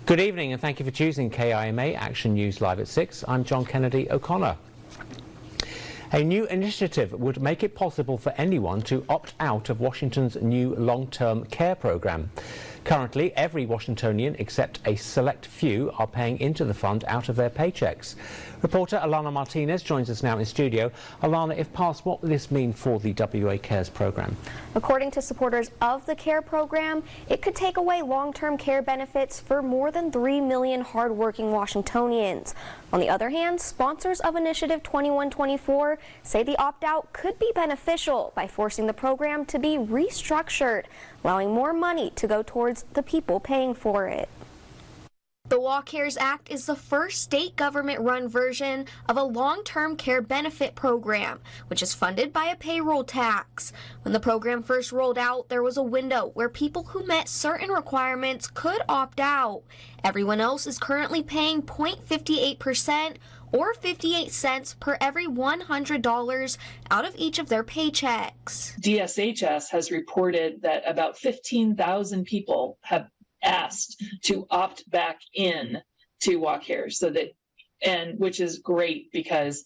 Good evening and thank you for choosing KIMA Action News Live at 6. I'm John Kennedy O'Connor. A new initiative would make it possible for anyone to opt out of Washington's new long-term care program. Currently, every Washingtonian except a select few are paying into the fund out of their paychecks. Reporter Alahna Martinez joins us now in studio. Alahna, if passed, what will this mean for the WA Cares program? According to supporters of the CARE program, it could take away long-term care benefits for more than 3 million hardworking Washingtonians. On the other hand, sponsors of Initiative 2124 say the opt-out could be beneficial by forcing the program to be restructured, allowing more money to go towards the people paying for it. The WA Cares Act is the first state government-run version of a long-term care benefit program, which is funded by a payroll tax. When the program first rolled out, there was a window where people who met certain requirements could opt out. Everyone else is currently paying 0.58% or 58 cents per every $100 out of each of their paychecks. DSHS has reported that about 15,000 people have asked to opt back in to WA Cares, which is great because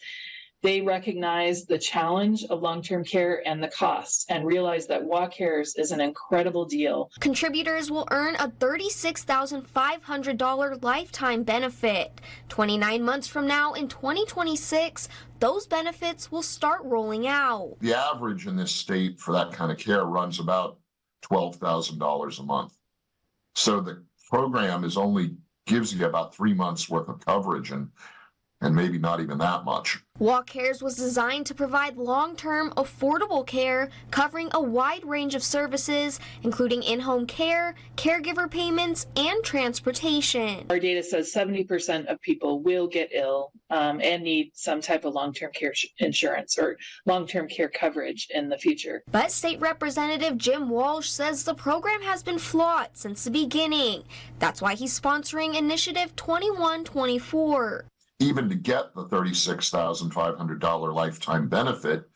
they recognize the challenge of long-term care and the costs and realize that WA Cares is an incredible deal. Contributors will earn a $36,500 lifetime benefit. 29 months from now in 2026, those benefits will start rolling out. The average in this state for that kind of care runs about $12,000 a month. So the program only gives you about 3 months worth of coverage and maybe not even that much. WA Cares was designed to provide long-term, affordable care covering a wide range of services, including in-home care, caregiver payments, and transportation. Our data says 70% of people will get ill and need some type of long-term care insurance or long-term care coverage in the future. But State Representative Jim Walsh says the program has been flawed since the beginning. That's why he's sponsoring Initiative 2124. Even to get the $36,500 lifetime benefit,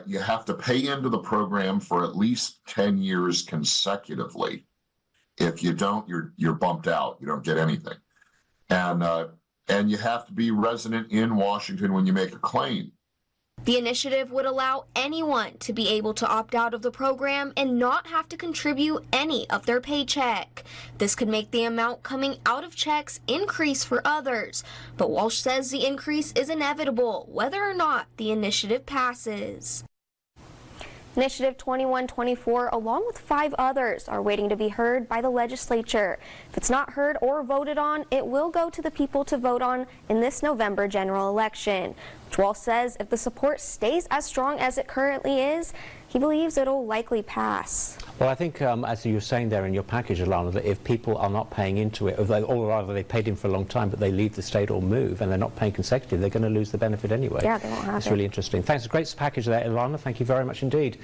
you have to pay into the program for at least 10 years consecutively. If you don't, you're bumped out. You don't get anything. And you have to be resident in Washington when you make a claim. The initiative would allow anyone to be able to opt out of the program and not have to contribute any of their paycheck. This could make the amount coming out of checks increase for others, but Walsh says the increase is inevitable whether or not the initiative passes. Initiative 2124, along with 5 others, are waiting to be heard by the legislature. If it's not heard or voted on, it will go to the people to vote on in this November general election. Walsh says if the support stays as strong as it currently is, he believes it'll likely pass. Well, I think, as you were saying there in your package, Alahna, that if people are not paying into it, or rather they paid in for a long time, but they leave the state or move, and they're not paying consecutively, they're going to lose the benefit anyway. Yeah, they won't have it. It's really interesting. Thanks. A great package there, Alahna. Thank you very much indeed.